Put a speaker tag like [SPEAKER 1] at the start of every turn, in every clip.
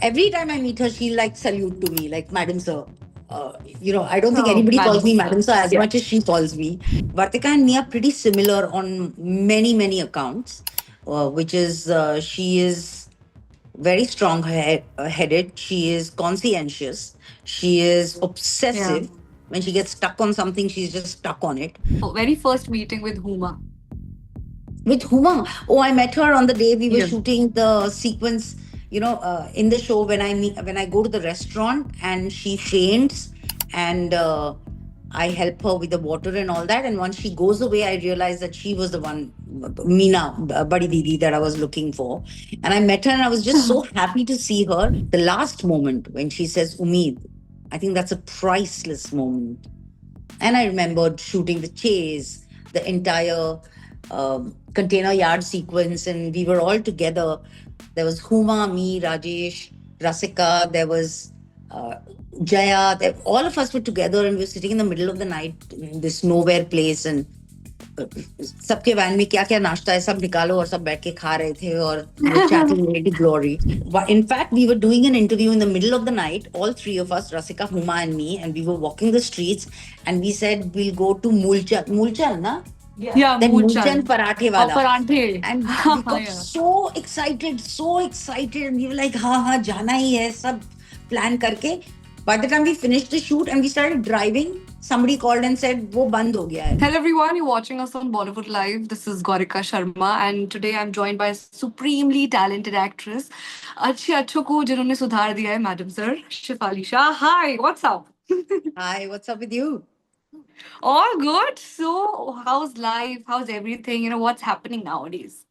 [SPEAKER 1] every time I meet her, she'll like salute to me, like Madam Sir. I don't think
[SPEAKER 2] Oh,
[SPEAKER 1] anybody calls
[SPEAKER 2] Madam
[SPEAKER 1] me
[SPEAKER 2] Sir.
[SPEAKER 1] Madam Sir as
[SPEAKER 2] Yeah.
[SPEAKER 1] much as she calls me. Vartika and me are pretty similar on many, many accounts, which is she is very strong headed. She is conscientious. She is
[SPEAKER 2] Yeah.
[SPEAKER 1] obsessive. When she gets stuck on something, she's just stuck on it.
[SPEAKER 2] Oh, very first meeting with Huma.
[SPEAKER 1] With Huma. Oh, I met her on the day we were
[SPEAKER 2] Yeah.
[SPEAKER 1] shooting the sequence. In the show when I go to the restaurant and she faints, and I help her with the water and all that. And once she goes away, I realize that she was the one, Meena, Badi Didi, that I was looking for. And I met her, and I was just so happy to see her. The last moment when she says Umeed, I think that's a priceless moment. And I remembered shooting the chase, the entire container yard sequence, and we were all together. There was Huma, me, Rajesh, Rasika, there was uh, Jaya. All of us were together, and we were sitting in the middle of the night in this nowhere place. And सबके van में क्या क्या नाश्ता है सब निकालो और सब बैठ के खा रहे थे और we were chatting Lady Glory. In fact, we were doing an interview in the middle of the night, all three of us, Rasika, Huma, and me, and we were walking the streets, and we said we'll go to Mulchan. Mulchan, na?
[SPEAKER 2] Yeah,
[SPEAKER 1] That Mulchan
[SPEAKER 2] Moolchan.
[SPEAKER 1] Parathe
[SPEAKER 2] Or
[SPEAKER 1] wala.
[SPEAKER 2] Paranthe.
[SPEAKER 1] And we got
[SPEAKER 2] Yeah.
[SPEAKER 1] so excited, and we were like, हाँ जाना ही है सब plan करके. By the time we finished the shoot and we started driving, somebody called and said वो बंद हो गया है.
[SPEAKER 2] Hello everyone, you're watching us on Bollywood Live. This is Gorika Sharma and today I'm joined by a supremely talented actress. अच्छे अच्छों को जिन्होंने सुधार दिया है Madam Sir, Shefali Shah. Hi, what's up?
[SPEAKER 1] Hi, what's up with you?
[SPEAKER 2] All good. So, how's life? How's everything? What's happening nowadays?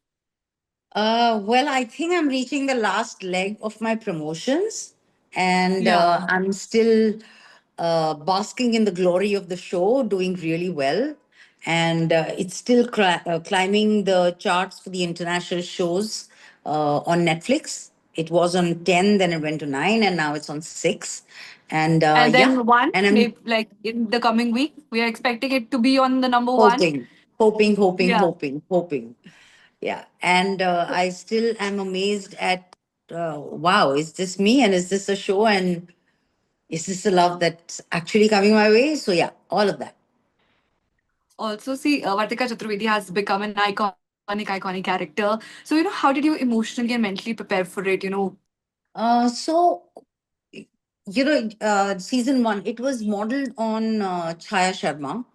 [SPEAKER 1] Well, I think I'm reaching the last leg of my promotions, and
[SPEAKER 2] Yeah.
[SPEAKER 1] I'm still basking in the glory of the show, doing really well. And it's still climbing the charts for the international shows on Netflix. It was on 10, then it went to 9, and now it's on 6. And
[SPEAKER 2] And
[SPEAKER 1] yeah,
[SPEAKER 2] then one,
[SPEAKER 1] and I'm
[SPEAKER 2] maybe like in the coming week, we are expecting it to be on the number one.
[SPEAKER 1] hoping, hoping, hoping,
[SPEAKER 2] Yeah.
[SPEAKER 1] hoping, hoping. Yeah. And I still am amazed at, wow, is this me? And is this a show? And is this the love that's actually coming my way? So, yeah, all of that.
[SPEAKER 2] Also, see, Vartika Chaturvedi has become an iconic character. So, how did you emotionally and mentally prepare for it?
[SPEAKER 1] So, season one, it was modeled on Chaya Sharma.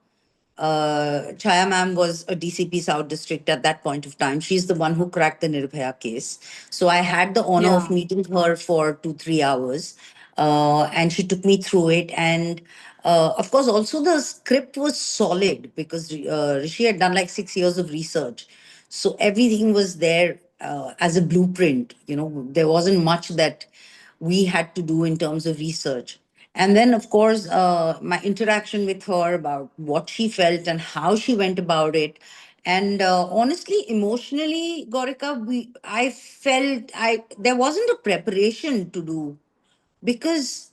[SPEAKER 1] Chaya ma'am was a DCP South District at that point of time. She's the one who cracked the Nirbhaya case. So I had the honor of
[SPEAKER 2] Yeah.
[SPEAKER 1] meeting her for 2-3 hours, and she took me through it. And of course, also the script was solid because Rishi had done like 6 years of research. So everything was there as a blueprint. There wasn't much that we had to do in terms of research. And then, of course, my interaction with her about what she felt and how she went about it. And honestly, emotionally, Gorika, I felt there wasn't a preparation to do because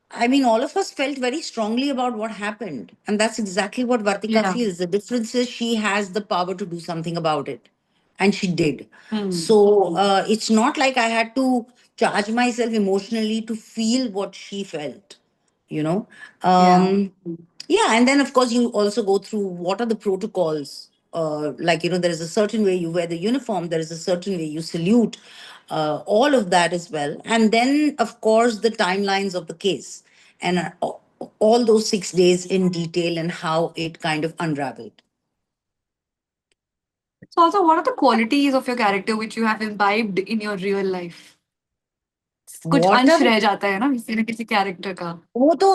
[SPEAKER 1] I mean, all of us felt very strongly about what happened. And that's exactly what Vartika
[SPEAKER 2] Yeah.
[SPEAKER 1] feels. The difference is she has the power to do something about it. And she did.
[SPEAKER 2] Hmm.
[SPEAKER 1] So it's not like I had to charge myself emotionally to feel what she felt, you know.
[SPEAKER 2] Yeah.
[SPEAKER 1] Yeah, and then of course you also go through what are the protocols. Like there is a certain way you wear the uniform, there is a certain way you salute, all of that as well, and then of course the timelines of the case and all those 6 days in detail and how it kind of unraveled.
[SPEAKER 2] So, also, what are the qualities of your character which you have imbibed in your real life? कुछ
[SPEAKER 1] What
[SPEAKER 2] अंश
[SPEAKER 1] are the
[SPEAKER 2] रह जाता है ना किसी character का.
[SPEAKER 1] वो तो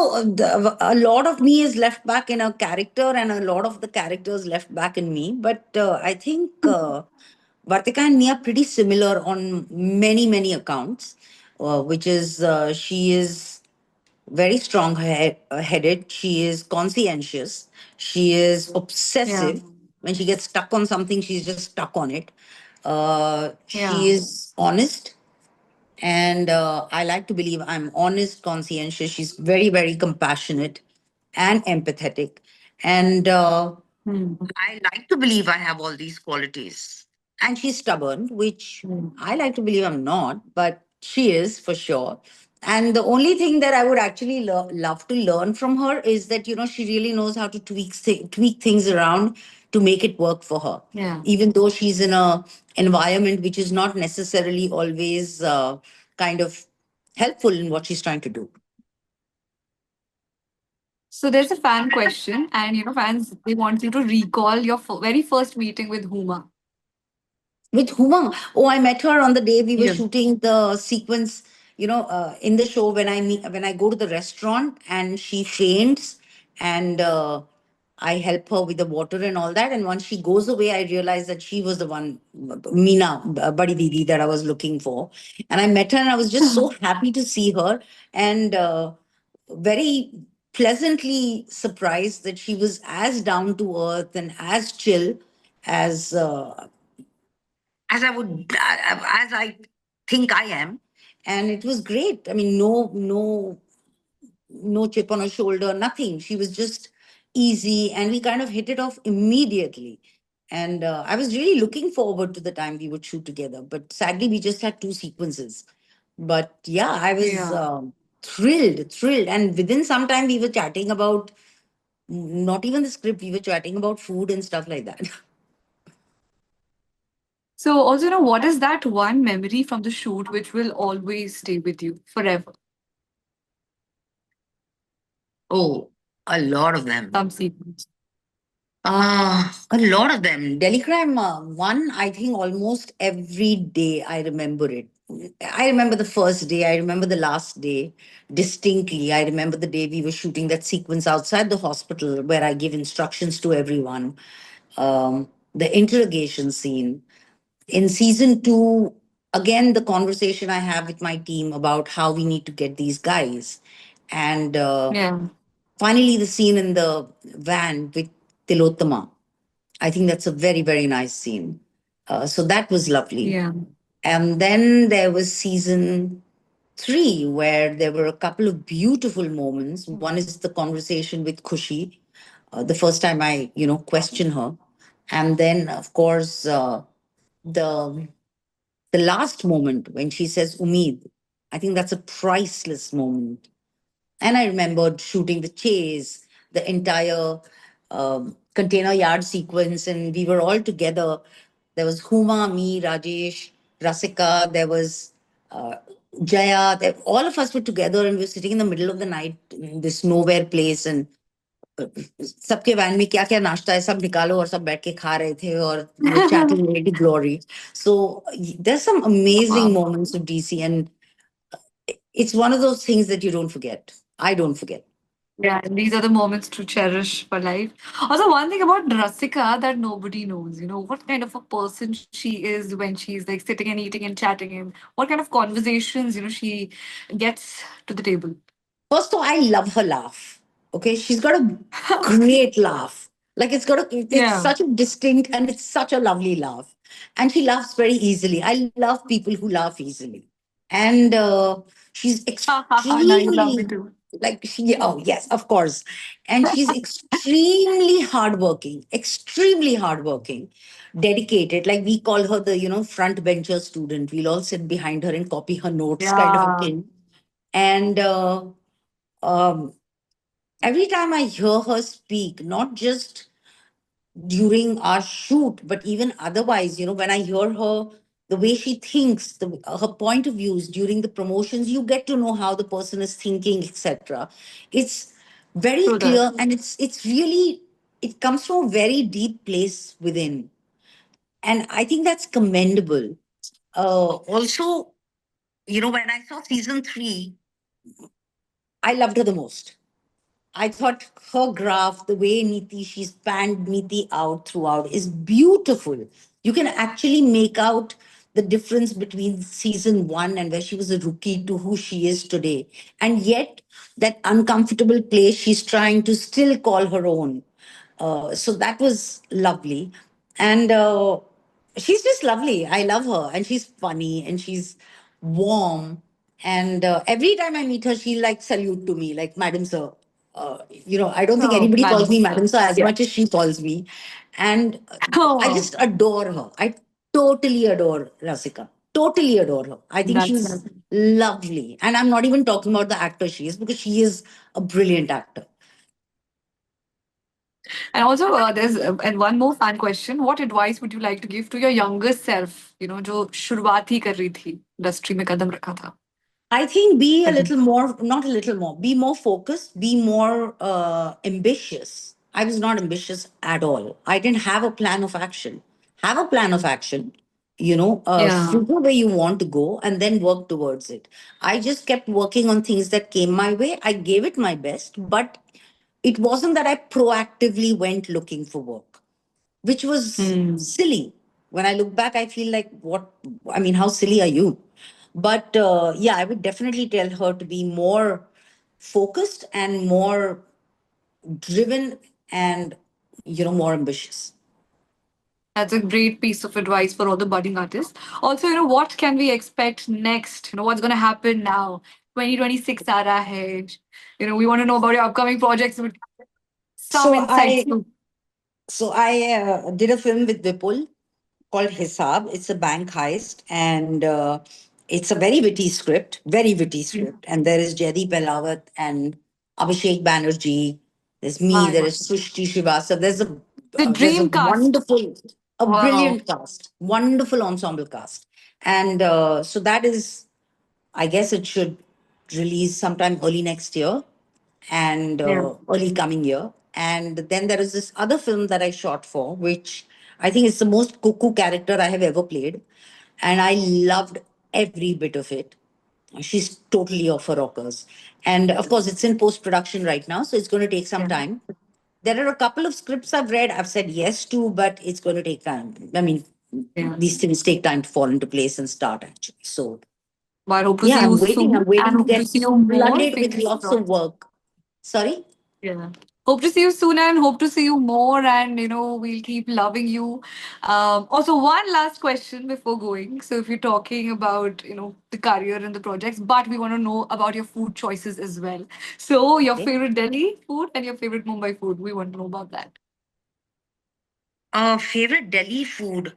[SPEAKER 1] a lot of me is left back in a character and a lot of the characters left back in me. But I think Vartika and me are pretty similar on many, many accounts, which is she is very strong headed. She is conscientious. She is
[SPEAKER 2] Yeah.
[SPEAKER 1] obsessive. When she gets stuck on something, she's just stuck on it. She
[SPEAKER 2] Yeah.
[SPEAKER 1] is honest, and I like to believe I'm honest, conscientious. She's very, very compassionate and empathetic. And
[SPEAKER 2] Hmm.
[SPEAKER 1] I like to believe I have all these qualities. And she's stubborn, which I like to believe I'm not. But She is for sure. And the only thing that I would actually love to learn from her is that, she really knows how to tweak things around to make it work for her.
[SPEAKER 2] Yeah.
[SPEAKER 1] Even though she's in a environment which is not necessarily always kind of helpful in what she's trying to do.
[SPEAKER 2] So there's a fan question, and fans they want you to recall your very first meeting with Huma.
[SPEAKER 1] With Huma. Oh, I met her on the day we were
[SPEAKER 2] Yeah.
[SPEAKER 1] shooting the sequence. In the show when I go to the restaurant and she faints, and I help her with the water and all that. And once she goes away, I realize that she was the one, Meena, Badi Didi, that I was looking for. And I met her, and I was just so happy to see her, and very pleasantly surprised that she was as down to earth and as chill as as I would, as I think I am. And it was great. I mean, no chip on her shoulder, nothing. She was just easy, and we kind of hit it off immediately. And I was really looking forward to the time we would shoot together. But sadly, we just had two sequences. But yeah, I was
[SPEAKER 2] Yeah.
[SPEAKER 1] thrilled. And within some time, we were chatting about not even the script, we were chatting about food and stuff like that.
[SPEAKER 2] So also, what is that one memory from the shoot which will always stay with you forever?
[SPEAKER 1] Oh, a lot of them.
[SPEAKER 2] Some sequence.
[SPEAKER 1] A lot of them. Delhi Crime, one, I think almost every day I remember it. I remember the first day, I remember the last day distinctly. I remember the day we were shooting that sequence outside the hospital where I give instructions to everyone. The interrogation scene. In season two, again, the conversation I have with my team about how we need to get these guys. And
[SPEAKER 2] Yeah.
[SPEAKER 1] finally, the scene in the van with Tilottama. I think that's a very, very nice scene. So that was lovely.
[SPEAKER 2] Yeah.
[SPEAKER 1] And then there was season three, where there were a couple of beautiful moments. One is the conversation with Kushi, the first time I, question her. And then, of course, the the last moment when she says Umeed. I think that's a priceless moment. And I remembered shooting the chase, the entire container yard sequence, and we were all together. There was Huma, me, Rajesh, Rasika, there was uh, Jaya. All of us were together, and we were sitting in the middle of the night in this nowhere place. And सबके van में क्या क्या नाश्ता है सब निकालो और सब बैठ के खा रहे थे और chatting lady glory. So there's some amazing
[SPEAKER 2] Wow.
[SPEAKER 1] moments of DC, and it's one of those things that you don't forget. I don't forget.
[SPEAKER 2] Yeah, and these are the moments to cherish for life. Also, one thing about Rasika that nobody knows, what kind of a person she is when she's like sitting and eating and chatting, and what kind of conversations, she gets to the table.
[SPEAKER 1] First of all, I love her laugh. Okay, she's got a great laugh. Like it's
[SPEAKER 2] Yeah.
[SPEAKER 1] such a distinct and it's such a lovely laugh, and she laughs very easily. I love people who laugh easily, and she's
[SPEAKER 2] Now you love me
[SPEAKER 1] extremely
[SPEAKER 2] too.
[SPEAKER 1] like she. Oh yes, of course, and she's extremely hardworking, dedicated. Like we call her the front bencher student. We'll all sit behind her and copy her notes, kind of a
[SPEAKER 2] Yeah.
[SPEAKER 1] thing, and. Um, every time I hear her speak, not just during our shoot, but even otherwise, when I hear her, the way she thinks, her point of views during the promotions, you get to know how the person is thinking, etc. It's very
[SPEAKER 2] True that.
[SPEAKER 1] clear, and it's really it comes from a very deep place within, and I think that's commendable. Also, when I saw season three, I loved her the most. I thought her graph, the way she's panned Niti out throughout, is beautiful. You can actually make out the difference between season one and where she was a rookie to who she is today. And yet, that uncomfortable place she's trying to still call her own. So that was lovely. And she's just lovely. I love her. And she's funny and she's warm. And every time I meet her, she like salute to me, like, Madam Sir. I don't think
[SPEAKER 2] Oh,
[SPEAKER 1] anybody calls
[SPEAKER 2] Madam
[SPEAKER 1] me
[SPEAKER 2] Sir.
[SPEAKER 1] Madam Sir as
[SPEAKER 2] Yeah.
[SPEAKER 1] much as she calls me. And I
[SPEAKER 2] Oh,
[SPEAKER 1] just adore her. I totally adore Rasika. totally adore her. I think
[SPEAKER 2] That's
[SPEAKER 1] she's lovely. And I'm not even talking about the actor she is, because she is a brilliant actor.
[SPEAKER 2] And also, there's and one more fan question. What advice would you like to give to your younger self? जो शुरुआत ही कर रही थी, industry में कदम रखा था.
[SPEAKER 1] I think be a little more, not a little more, be more focused, be more ambitious. I was not ambitious at all. I didn't have a plan of action. Have a plan of action,
[SPEAKER 2] Yeah.
[SPEAKER 1] figure where you want to go and then work towards it. I just kept working on things that came my way. I gave it my best, but it wasn't that I proactively went looking for work, which was silly. When I look back, I feel like, I mean, how silly are you? But yeah, I would definitely tell her to be more focused and more driven and, more ambitious.
[SPEAKER 2] That's a great piece of advice for all the budding artists. Also, what can we expect next? What's going to happen now? 2026 aa raha hai. We want to know about your upcoming projects with some
[SPEAKER 1] So
[SPEAKER 2] insights.
[SPEAKER 1] I did a film with Vipul called Hisab. It's a bank heist, and it's a very witty script. And there is Jaideep Ahlawat and Abhishek Banerjee. There's me.
[SPEAKER 2] My
[SPEAKER 1] There
[SPEAKER 2] God.
[SPEAKER 1] is Srishti Srivastava.
[SPEAKER 2] The
[SPEAKER 1] There's a
[SPEAKER 2] dream cast.
[SPEAKER 1] wonderful, a
[SPEAKER 2] Wow.
[SPEAKER 1] brilliant cast, wonderful ensemble cast, and so that is. I guess it should release sometime early next year and
[SPEAKER 2] Yeah.
[SPEAKER 1] early coming year. And then there is this other film that I shot for, which I think is the most cuckoo character I have ever played. And I loved every bit of it. She's totally off her rockers. And of course, it's in post production right now, so it's going to take some
[SPEAKER 2] Yeah.
[SPEAKER 1] time. There are a couple of scripts I've read, I've said yes to, but it's going to take time. I mean,
[SPEAKER 2] Yeah.
[SPEAKER 1] these things take time to fall into place and start, actually. So
[SPEAKER 2] Well, I hope to
[SPEAKER 1] yeah,
[SPEAKER 2] see you
[SPEAKER 1] I'm waiting. I'm
[SPEAKER 2] soon and
[SPEAKER 1] waiting to
[SPEAKER 2] hope to
[SPEAKER 1] get
[SPEAKER 2] see you more.
[SPEAKER 1] flooded with
[SPEAKER 2] Fingers
[SPEAKER 1] lots of
[SPEAKER 2] crossed.
[SPEAKER 1] work. Sorry?
[SPEAKER 2] Yeah. Hope to see you soon and hope to see you more. And, we'll keep loving you. Also, one last question before going. So, if you're talking about, the career and the projects, but we want to know about your food choices as well. So, your
[SPEAKER 1] Okay.
[SPEAKER 2] favorite Delhi food and your favorite Mumbai food. We want to know about that.
[SPEAKER 1] Favorite Delhi food?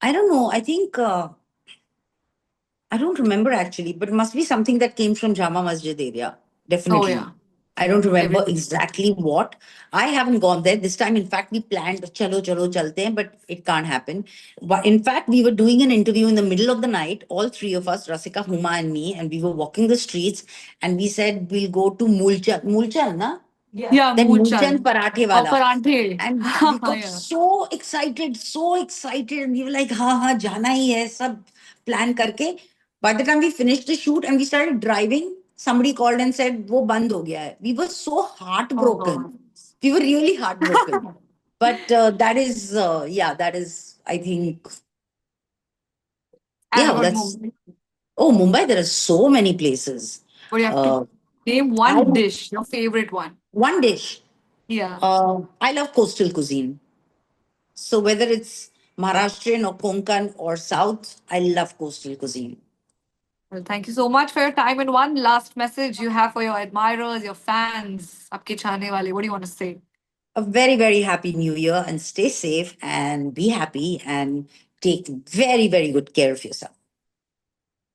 [SPEAKER 1] I don't know. I think I don't remember actually, but it must be something that came from Jama Masjid area.
[SPEAKER 2] Oh,
[SPEAKER 1] Definitely.
[SPEAKER 2] yeah.
[SPEAKER 1] I don't remember
[SPEAKER 2] Everything.
[SPEAKER 1] exactly what. I haven't gone there. This time, in fact, we planned chalo chalo chalte hain, but it can't happen. But in fact, we were doing an interview in the middle of the night, all three of us, Rasika, Huma, and me, and we were walking the streets and we said we'll go to Mulchal. Mulchal, na?
[SPEAKER 2] Yeah,
[SPEAKER 1] That Mulchand
[SPEAKER 2] Moolchand.
[SPEAKER 1] Parathe
[SPEAKER 2] Or
[SPEAKER 1] wala.
[SPEAKER 2] Paranthe.
[SPEAKER 1] And we got
[SPEAKER 2] Yeah.
[SPEAKER 1] so excited, and we were like, ha, jana hi hai, sab plan karke. By the time we finished the shoot and we started driving, somebody called and said, wo band ho gaya hai. We were so
[SPEAKER 2] Oh,
[SPEAKER 1] heartbroken.
[SPEAKER 2] God.
[SPEAKER 1] We were really heartbroken. But that is, I think,
[SPEAKER 2] And
[SPEAKER 1] yeah,
[SPEAKER 2] about
[SPEAKER 1] that's,
[SPEAKER 2] Mumbai.
[SPEAKER 1] oh, Mumbai, there are so many places.
[SPEAKER 2] But you have to
[SPEAKER 1] Uh,
[SPEAKER 2] name
[SPEAKER 1] I,
[SPEAKER 2] one dish, your favorite one.
[SPEAKER 1] one dish,
[SPEAKER 2] Yeah.
[SPEAKER 1] I love coastal cuisine. So whether it's Maharashtrian or Konkan or South, I love coastal cuisine.
[SPEAKER 2] Well, thank you so much for your time. And one last message you have for your admirers, your fans, aapke chahne wale. What do you want to say?
[SPEAKER 1] A very, very happy new year and stay safe and be happy and take very, very good care of yourself.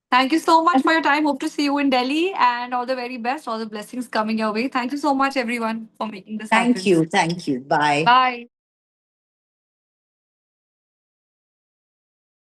[SPEAKER 2] Thank you so much for your time. Hope to see you in Delhi and all the very best, all the blessings coming your way. Thank you so much, everyone, for making this
[SPEAKER 1] Thank
[SPEAKER 2] happen.
[SPEAKER 1] you. Thank you. Bye.
[SPEAKER 2] Bye.